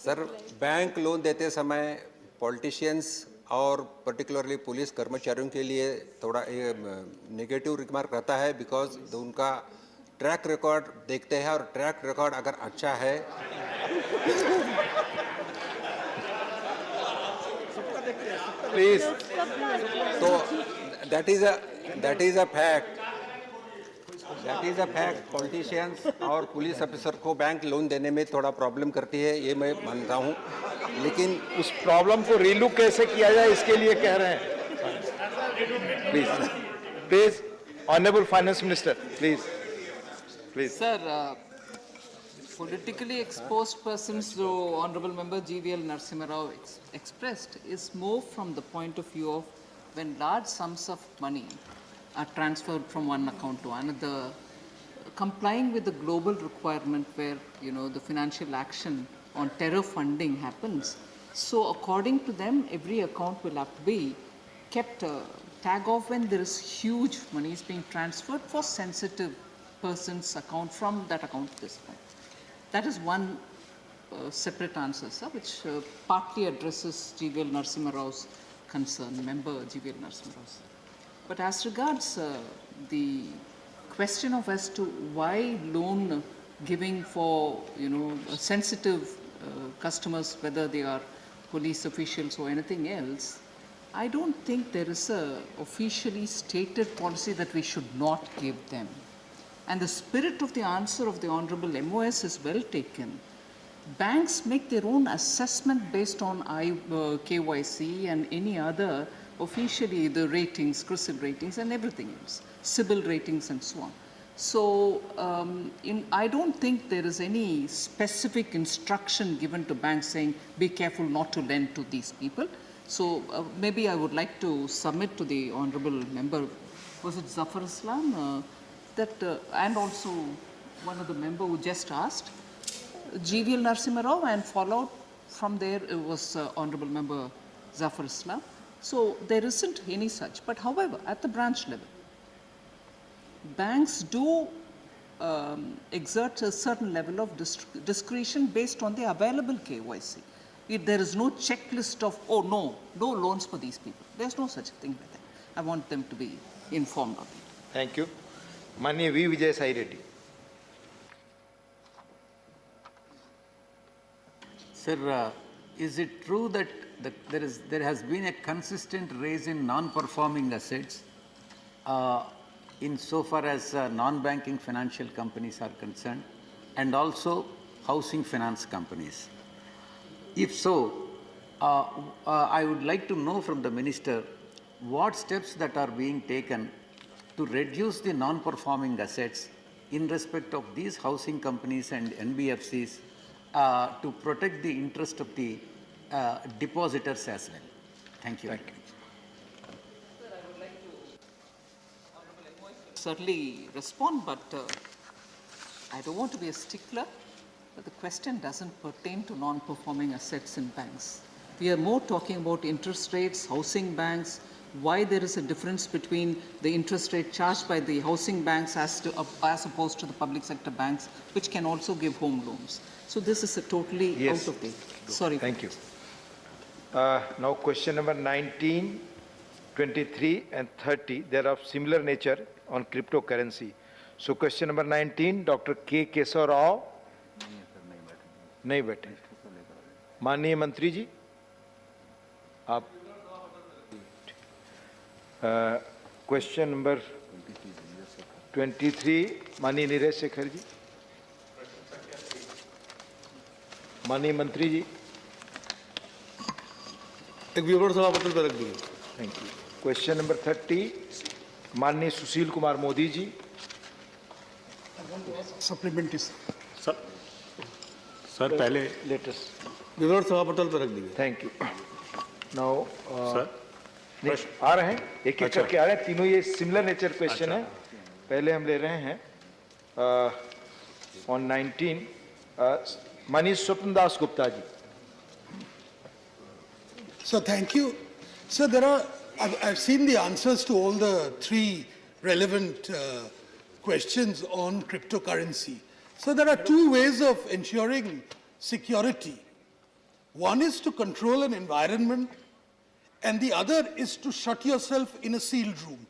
Sir, bank loan देते समय politicians और पर्टिकुलरली पुलिस कर्मचारियों के लिए थोड़ा नेगेटिव रिमार्क रहता है, बिकॉज उनका ट्रैक रिकॉर्ड देखते हैं और ट्रैक रिकॉर्ड अगर अच्छा है प्लीज। तो that is a fact. Politicians और पुलिस ऑफिसर को बैंक लोन देने में थोड़ा प्रॉब्लम करती है, ये मैं मानता हूँ, लेकिन उस प्रॉब्लम को रिलुक कैसे किया जाए इसके लिए कह रहे हैं। Please please, honourable finance minister, please please. Sir, politically exposed persons, though Honorable Member GVL Narasimha Rao expressed, is more from the point of view of when large sums of money are transferred from one account to another, complying with the global requirement where, the financial action on terror funding happens. So according to them, every account will have to be kept tag of when there is huge money is being transferred for sensitive person's account from that account to this point. That is one separate answer, sir, which partly addresses GVL Narasimha Rao's concern, member GVL Narasimha Rao. But as regards the question of as to why loan giving for, sensitive customers, whether they are police officials or anything else, I don't think there is a officially stated policy that we should not give them. And the spirit of the answer of the Honorable MOS is well taken. Banks make their own assessment based on KYC and any other officially the ratings, CRISIL ratings and everything else, CIBIL ratings and so on. So I don't think there is any specific instruction given to banks saying be careful not to lend to these people. So maybe I would like to submit to the Honorable Member, was it Zafar Islam? And also one of the member who just asked, GVL Narasimha Rao, and followed from there it was Honorable Member Zafar Islam. So there isn't any such. But however, at the branch level, banks do exert a certain level of discretion based on the available KYC. There is no checklist of, oh no loans for these people. There's no such thing like that. I want them to be informed of it. Thank you. Manya V. Vijay Sai Reddy. Sir, is it true that there has been a consistent raise in non-performing assets insofar as non-banking financial companies are concerned, and also housing finance companies? If so, I would like to know from the Minister what steps that are being taken to reduce the non-performing assets in respect of these housing companies and NBFCs to protect the interest of the depositors as well. Thank you. Thank you. Sir, I would like to certainly respond, but I don't want to be a stickler. But the question doesn't pertain to non-performing assets in banks. We are more talking about interest rates, housing banks, why there is a difference between the interest rate charged by the housing banks as opposed to the public sector banks, which can also give home loans. So this is a totally out of the... Sorry. Thank you. Now question number 19, 23 and 30, they are of similar nature on cryptocurrency. So question number 19, Dr. K. Keshav Rao. नहीं बैठे। माननीय मंत्री जी, आप question number 23 माननीय नीरज शेखर जी। माननीय मंत्री जी, एक विवरण सभापति पर रख दीजिए। Thank you. क्वेश्चन नंबर 30 माननीय सुशील कुमार मोदी जी। सप्लीमेंट्री सर पहले लेटेस्ट विवरण सभापटल पर रख दीजिए। Thank you. नाउ सर आ रहे हैं, एक एक करके आ रहे हैं, तीनों ये सिमिलर नेचर क्वेश्चन है। पहले हम ले रहे हैं ऑन 19 माननीय स्वप्न Das Gupta ji. So thank you. So I've seen the answers to all the three relevant questions on cryptocurrency. So there are two ways of ensuring security One is to control an environment, and the other is to shut yourself in a sealed room.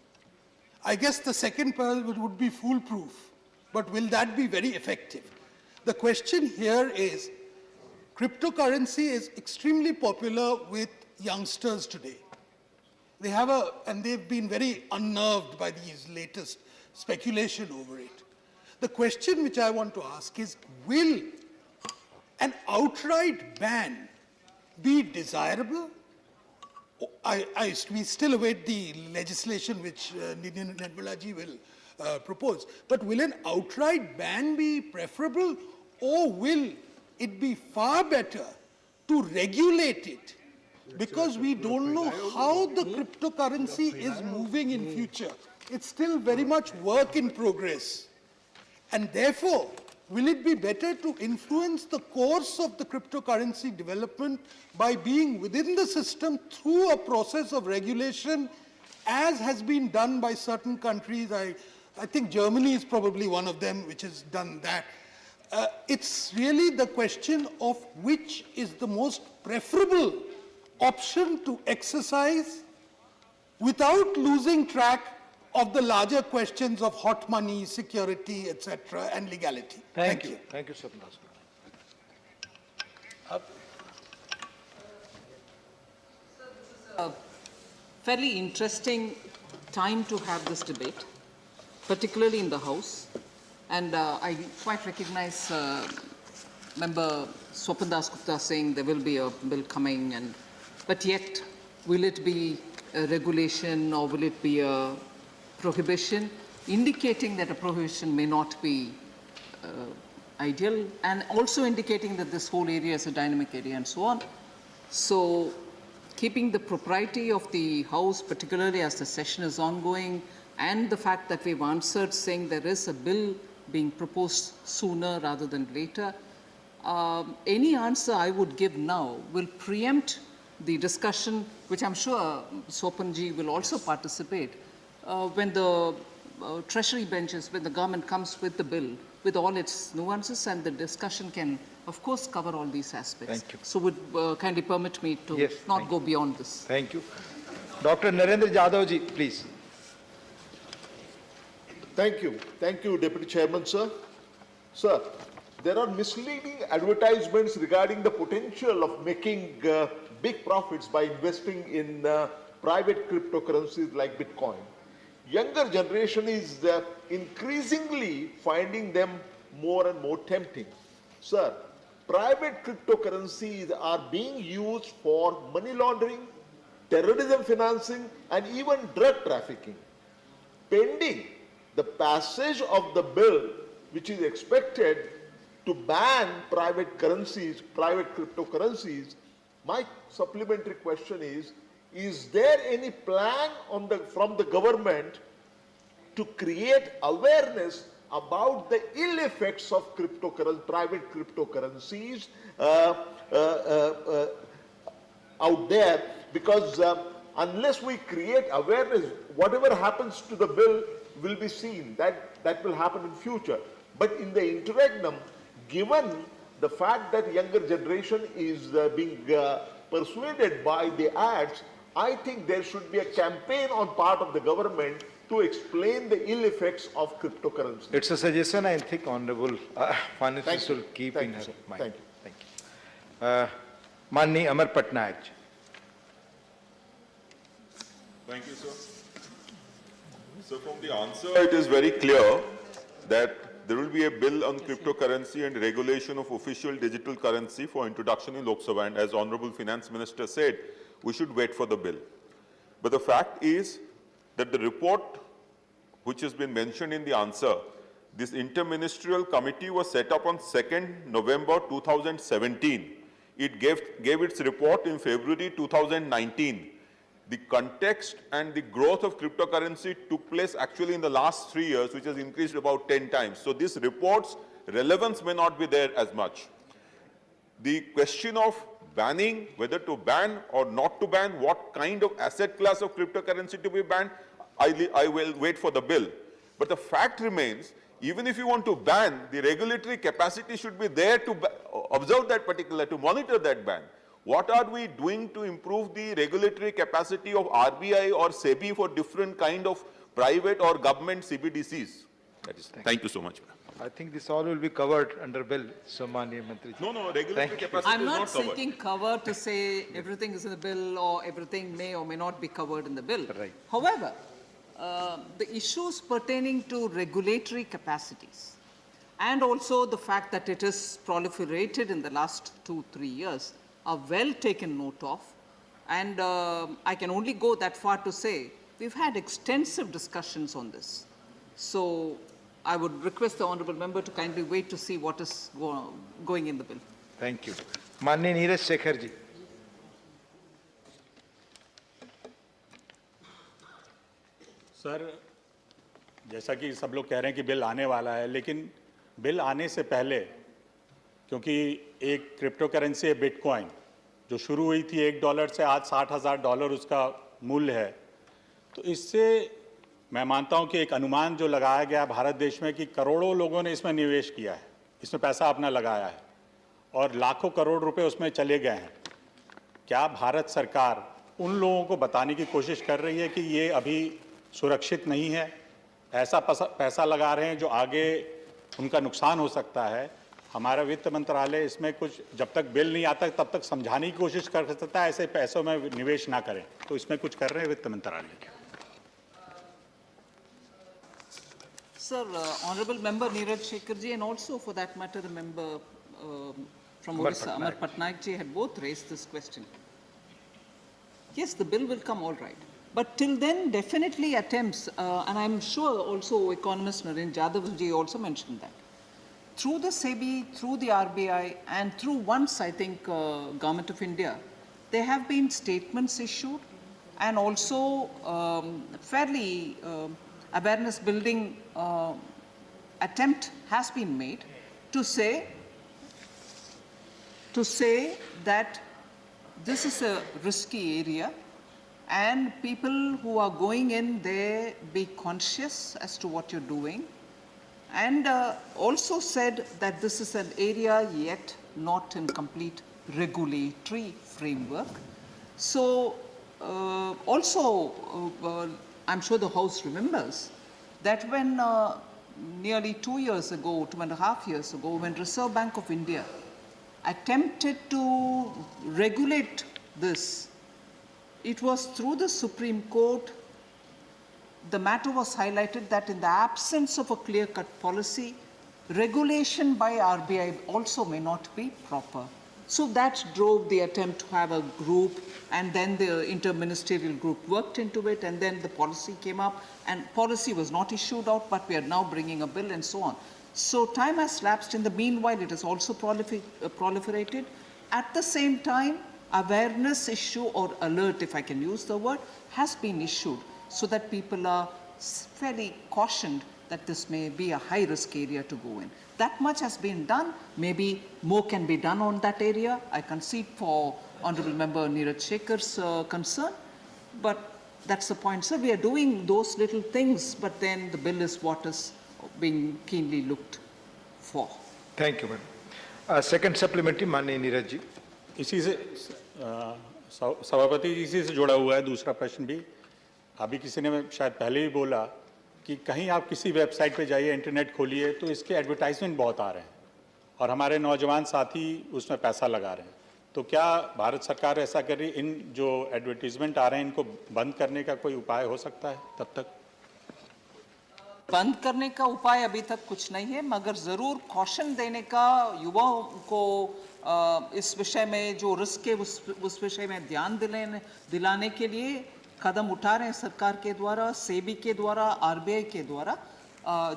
I guess the second pearl would be foolproof, but will that be very effective? The question here is, cryptocurrency is extremely popular with youngsters today. They have and they've been very unnerved by these latest speculation over it. The question which I want to ask is, will an outright ban be desirable? We still await the legislation which Nidhi Nirmala ji will propose. But will an outright ban be preferable, or will it be far better to regulate it? Because we don't know how the cryptocurrency is moving in future. It's still very much work in progress. And therefore, will it be better to influence the course of the cryptocurrency development by being within the system through a process of regulation, as has been done by certain countries? I think Germany is probably one of them which has done that. It's really the question of which is the most preferable option to exercise without losing track of the larger questions of hot money, security, etc., and legality. Thank you. Thank you, Swapna. Fairly interesting time to have this debate, particularly in the House. And I quite recognize Member Swapan Das Gupta saying there will be a bill coming, but yet will it be a regulation or will it be a prohibition, indicating that a prohibition may not be ideal, and also indicating that this whole area is a dynamic area and so on. So keeping the propriety of the House, particularly as the session is ongoing, and the fact that we've answered saying there is a bill being proposed sooner rather than later, any answer I would give now will preempt the discussion, which I'm sure Swapanji will also participate, when the Treasury benches, when the government comes with the bill, with all its nuances, and the discussion can, of course, cover all these aspects. Thank you. So would kindly permit me to not go beyond this. Thank you. Dr. Narendra Jadhav ji, please. Thank you. Thank you, Deputy Chairman, sir. Sir, there are misleading advertisements regarding the potential of making big profits by investing in private cryptocurrencies like Bitcoin. Younger generation is increasingly finding them more and more tempting. Sir, private cryptocurrencies are being used for money laundering, terrorism financing, and even drug trafficking. Pending the passage of the bill, which is expected to ban private currencies, private cryptocurrencies, my supplementary question is there any plan from the government to create awareness about the ill effects of private cryptocurrencies out there? Because unless we create awareness, whatever happens to the bill will be seen. That will happen in future. But in the interregnum, given the fact that younger generation is being persuaded by the ads, I think there should be a campaign on part of the government to explain the ill effects of cryptocurrency. It's a suggestion I think Honorable Finance Minister will keep in her mind. Thank you. Thank you. Manni Amar Patnaik ji. Thank you, sir. So from the answer, it is very clear that there will be a bill on cryptocurrency and regulation of official digital currency for introduction in Lok Sabha. And as Honorable Finance Minister said, we should wait for the bill. But the fact is that the report, which has been mentioned in the answer, this interministerial committee was set up on 2nd November 2017. It gave its report in February 2019. The context and the growth of cryptocurrency took place actually in the last 3 years, which has increased about 10 times. So this report's relevance may not be there as much. The question of banning, whether to ban or not to ban, what kind of asset class of cryptocurrency to be banned, I will wait for the bill. But the fact remains, even if you want to ban, the regulatory capacity should be there to observe that particular, to monitor that ban. what are we doing to improve the regulatory capacity of RBI or SEBI for different kind of private or government CBDCs? That is, thank you so much. I think this all will be covered under bill, so Manya Mantri. No, regulatory Thank you. capacity I'm is not not covered. seeking cover to say everything is in the bill or everything may or may not be covered in the bill. Right. However, the issues pertaining to regulatory capacities and also the fact that it is proliferated in the last 2-3 years are well taken note of. And I can only go that far to say we've had extensive discussions on this. So I would request the honorable member to kindly wait to see what is going in the bill. Thank you. Manya Neeraj Shekhar ji. Sir, जैसा कि सब लोग कह रहे हैं कि bill आने वाला है, लेकिन बिल आने से पहले, क्योंकि एक क्रिप्टो करेंसी है बिटकॉइन, जो शुरू हुई थी $1 से आज $60,000 उसका मूल्य है, तो इससे मैं मानता हूं कि एक अनुमान जो लगाया गया भारत देश में कि करोड़ों लोगों ने इसमें निवेश किया है, इसमें पैसा अपना लगाया है और लाखों करोड़ रुपए उसमें चले गए हैं। क्या भारत सरकार उन लोगों को बताने की कोशिश कर रही है कि ये अभी सुरक्षित नहीं है, ऐसा पैसा लगा रहे हैं जो आगे उनका नुकसान हो सकता है? हमारा वित्त मंत्रालय इसमें कुछ, जब तक बिल नहीं आता तब तक समझाने की कोशिश कर सकता है ऐसे पैसों में निवेश ना करें, तो इसमें कुछ कर रहे हैं वित्त मंत्रालय? Sir, Honorable Member Neeraj Shekhar ji and also for that matter the member from Odisha, Amar Patnaik ji had both raised this question. Yes, the bill will come all right. But till then, definitely attempts, and I'm sure also economist Naren Jadhav ji also mentioned that. Through the SEBI, through the RBI, and through once, I think, Government of India, there have been statements issued and also fairly awareness building attempt has been made to say that this is a risky area and people who are going in there be conscious as to what you're doing, and also said that this is an area yet not in complete regulatory framework. So also I'm sure the House remembers that when nearly 2 years ago, 2.5 years ago, when Reserve Bank of India attempted to regulate this, it was through the Supreme Court, the matter was highlighted that in the absence of a clear-cut policy, regulation by RBI also may not be proper. So that drove the attempt to have a group, and then the interministerial group worked into it, and then the policy came up, and policy was not issued out, but we are now bringing a bill and so on. So time has lapsed. In the meanwhile, it has also proliferated. At the same time, awareness issue or alert, if I can use the word, has been issued so that people are fairly cautioned that this may be a high-risk area to go in. That much has been done. Maybe more can be done on that area. I concede for Honorable Member Neeraj Shekhar's concern, but that's the point. So we are doing those little things, but then the bill is what is being keenly looked for. Thank you, madam. Second supplementary, Manya Neeraj ji. इसी से सभापति जी, इसी से जुड़ा हुआ है दूसरा प्रश्न भी। अभी किसी ने शायद पहले ही बोला कि कहीं आप किसी वेबसाइट पे जाइए, इंटरनेट खोलिए, तो इसके एडवर्टाइजमेंट बहुत आ रहे हैं और हमारे नौजवान साथी उसमें पैसा लगा रहे हैं। तो क्या भारत सरकार ऐसा कर रही है, इन जो एडवर्टाइजमेंट आ रहे हैं इनको बंद करने का कोई उपाय हो सकता है तब तक? बंद करने का उपाय अभी तक कुछ नहीं है, मगर जरूर कॉशन देने का, युवाओं को इस विषय में जो रिस्क है उस विषय में ध्यान दिलाने के लिए कदम उठा रहे हैं सरकार के द्वारा, सेबी के द्वारा, आरबीआई के द्वारा।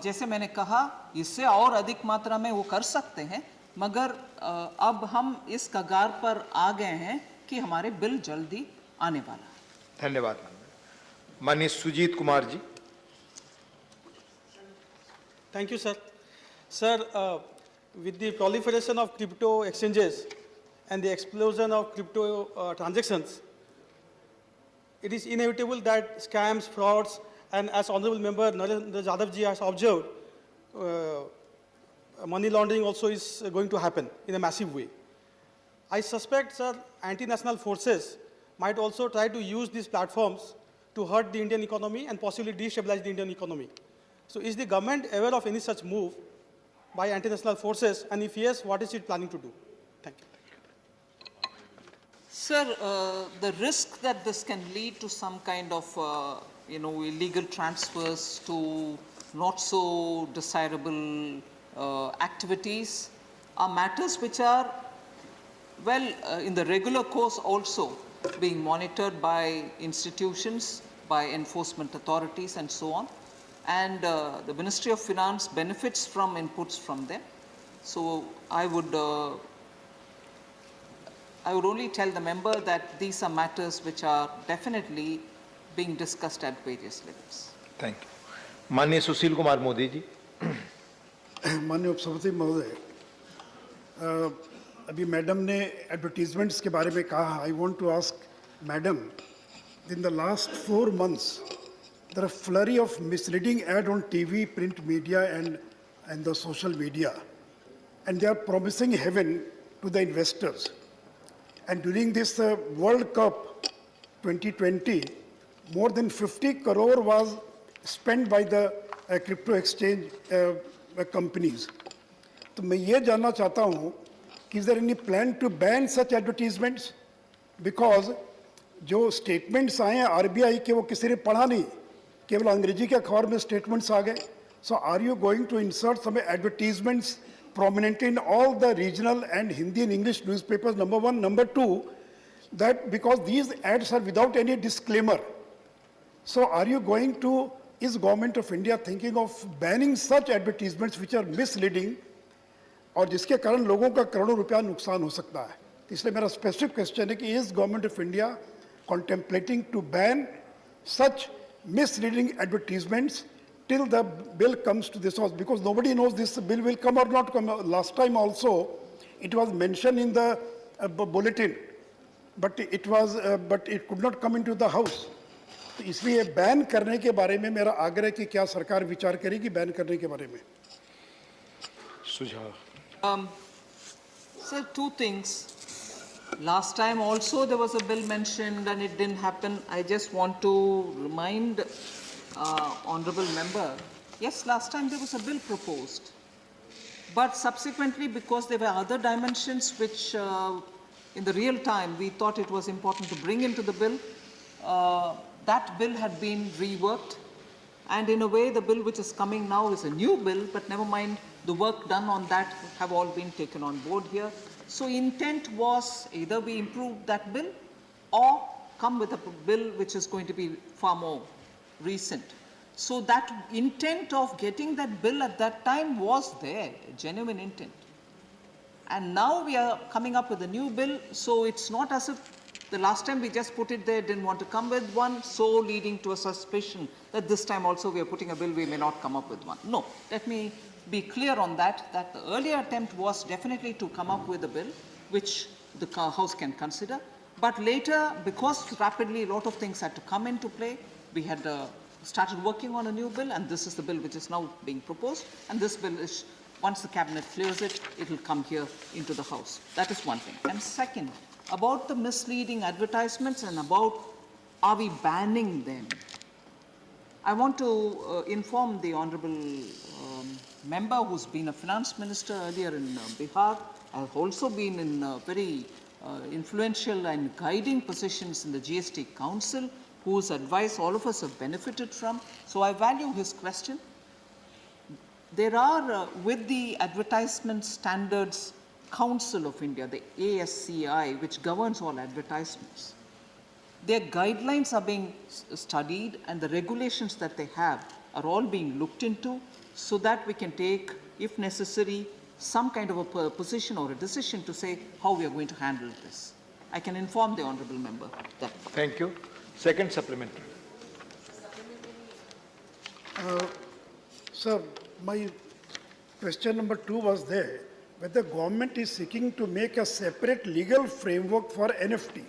जैसे मैंने कहा, इससे और अधिक मात्रा में वो कर सकते हैं, मगर अब हम इस कगार पर आ गए हैं कि हमारे बिल जल्दी आने वाला है। धन्यवाद। माननीय Sujit Kumar ji. Thank you, sir. Sir, with the proliferation of crypto exchanges and the explosion of crypto transactions, it is inevitable that scams, frauds, and as Honorable Member Narendra Jadhav ji has observed, money laundering also is going to happen in a massive way. I suspect, sir, anti-national forces might also try to use these platforms to hurt the Indian economy and possibly destabilize the Indian economy. So is the government aware of any such move by anti-national forces, and if yes, what is it planning to do? Thank you. Sir, the risk that this can lead to some kind of, illegal transfers to not so desirable activities are matters which are, in the regular course also being monitored by institutions, by enforcement authorities and so on. And the Ministry of Finance benefits from inputs from them. So I would only tell the member that these are matters which are definitely being discussed at various levels. Thank you. माननीय सुशील कुमार मोदी जी. माननीय उपसभापति महोदय, अभी madam ने advertisements के बारे में कहा. I want to ask madam, in the last 4 months there are a flurry of misleading ad on TV, print media and the social media, and they are promising heaven to the investors. And during this World Cup 2020, more than 50 crore was spent by the crypto exchange companies. तो मैं ये जानना चाहता हूँ कि is there any plan to ban such advertisements? Because जो statements आए हैं RBI के वो किसी ने पढ़ा नहीं, केवल अंग्रेजी के अखबार में statements आ गए. So are you going to insert some advertisements prominently in all the regional and Hindi and English newspapers? Number one. Number two, that because these ads are without any disclaimer. So are you going to, is Government of India thinking of banning such advertisements which are misleading और जिसके कारण लोगों का करोड़ों रुपया नुकसान हो सकता है? इसलिए मेरा स्पेसिफिक क्वेश्चन है कि is Government of India contemplating to ban such misleading advertisements till the bill comes to this house? Because nobody knows this bill will come or not come. Last time also, it was mentioned in the bulletin, but it could not come into the house. तो इसलिए ban करने के बारे में मेरा आग्रह कि क्या सरकार विचार करेगी बैन करने के बारे में? सुझाव. Sir, two things. Last time also there was a bill mentioned and it didn't happen. I just want to remind honorable member, yes, last time there was a bill proposed. But subsequently, because there were other dimensions which in the real time we thought it was important to bring into the bill, that bill had been reworked. And in a way, the bill which is coming now is a new bill, but never mind, the work done on that have all been taken on board here. So intent was either we improve that bill or come with a bill which is going to be far more recent. So that intent of getting that bill at that time was there, a genuine intent. And now we are coming up with a new bill, so it's not as if the last time we just put it there, didn't want to come with one, so leading to a suspicion that this time also we are putting a bill, we may not come up with one. No, let me be clear on that the earlier attempt was definitely to come up with a bill which the House can consider. But later, because rapidly a lot of things had to come into play, we had started working on a new bill, and this is the bill which is now being proposed. And this bill is, once the cabinet clears it, it will come here into the House. That is one thing. And second, about the misleading advertisements and about are we banning them? I want to inform the honorable member who's been a finance minister earlier in Bihar, has also been in very influential and guiding positions in the GST Council, whose advice all of us have benefited from. So I value his question. There are, with the Advertisement Standards Council of India, the ASCI, which governs all advertisements, their guidelines are being studied and the regulations that they have are all being looked into so that we can take, if necessary, some kind of a position or a decision to say how we are going to handle this. I can inform the honorable member that. Thank you. Second supplementary. Sir, my question number 2 was there, whether government is seeking to make a separate legal framework for NFT.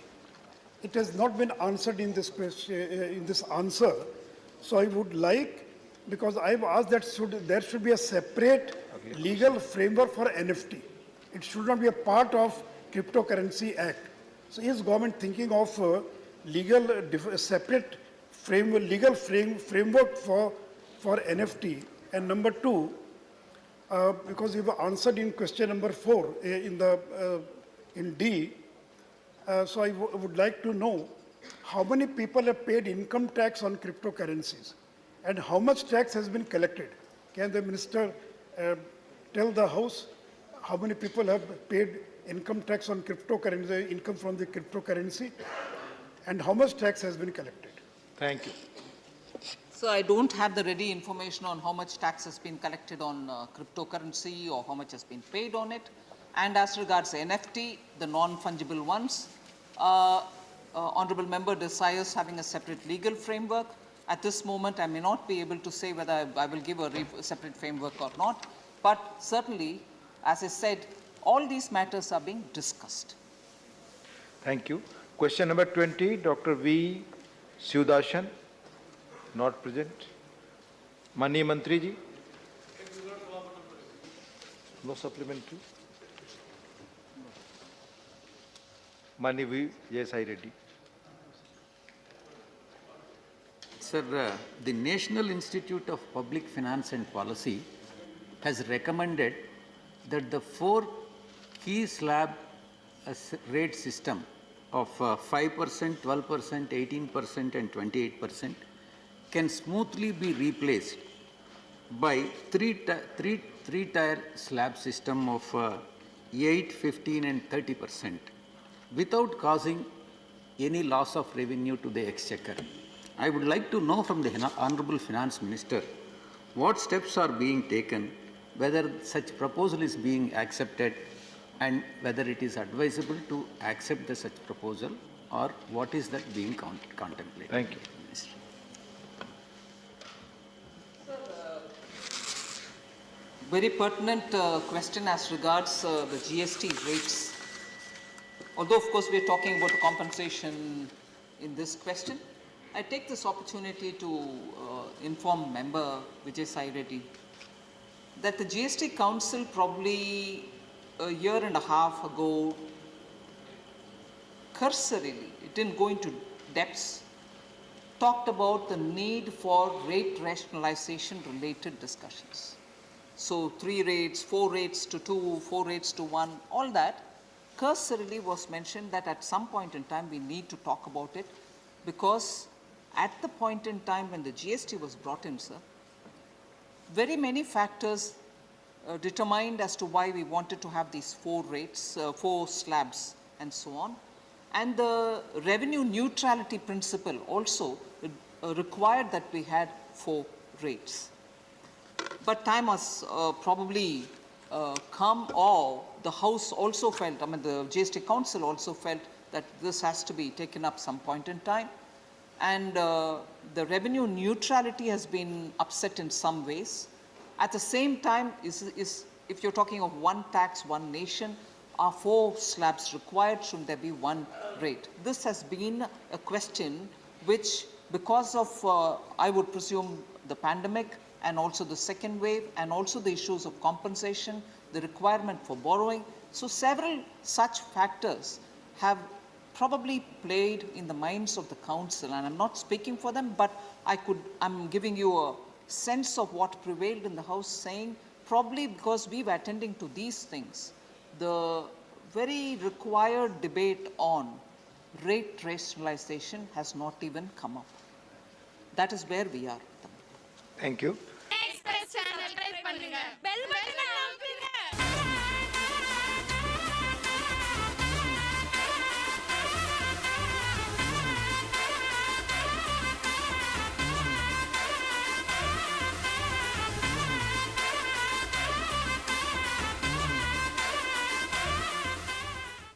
It has not been answered in this question, in this answer. So I would like, because I've asked that there should be a separate legal framework for NFT. It should not be a part of Cryptocurrency Act. So is government thinking of separate framework for NFT? And number two, because you have answered in question number 4 in D, so I would like to know how many people have paid income tax on cryptocurrencies and how much tax has been collected. Can the minister tell the House how many people have paid income tax on cryptocurrency, income from the cryptocurrency, and how much tax has been collected? Thank you. So I don't have the ready information on how much tax has been collected on cryptocurrency or how much has been paid on it. And as regards NFT, the non-fungible ones, Honorable Member desires having a separate legal framework. At this moment, I may not be able to say whether I will give a separate framework or not, but certainly, as I said, all these matters are being discussed. Thank you. Question number 20, Dr. V. Sudashan, not present. Mani Mantri ji. No supplementary. Mani V. Jesai Reddy. Sir, the National Institute of Public Finance and Policy has recommended that the 4 key slab rate system of 5%, 12%, 18% and 28% can smoothly be replaced by three-tier slab system of 8, 15 and 30% without causing any loss of revenue to the exchequer. I would like to know from the Honorable Finance Minister what steps are being taken, whether such proposal is being accepted and whether it is advisable to accept such proposal or what is that being contemplated. Thank you. Minister. Very pertinent question as regards the GST rates. Although, of course, we are talking about the compensation in this question, I take this opportunity to inform Member Vijay Sai Reddy that the GST Council probably a year and a half ago, cursorily, it didn't go into depths, talked about the need for rate rationalization related discussions. So 3 rates, 4 rates to 2, 4 rates to 1, all that cursorily was mentioned that at some point in time we need to talk about it, because at the point in time when the GST was brought in, sir, very many factors determined as to why we wanted to have these 4 rates, 4 slabs and so on. And the revenue neutrality principle also required that we had 4 rates. But time has probably come, or the House also felt, I mean the GST Council also felt that this has to be taken up some point in time. And the revenue neutrality has been upset in some ways. At the same time, if you're talking of one tax, one nation, are 4 slabs required? Should there be 1 rate? This has been a question which, because of, I would presume, the pandemic and also the second wave and also the issues of compensation, the requirement for borrowing, so several such factors probably played in the minds of the council, and I'm not speaking for them, but I'm giving you a sense of what prevailed in the House, saying probably because we were attending to these things, the very required debate on rate rationalization has not even come up. That is where we are. Thank you. Express channel type பண்ணுங்க. Bell button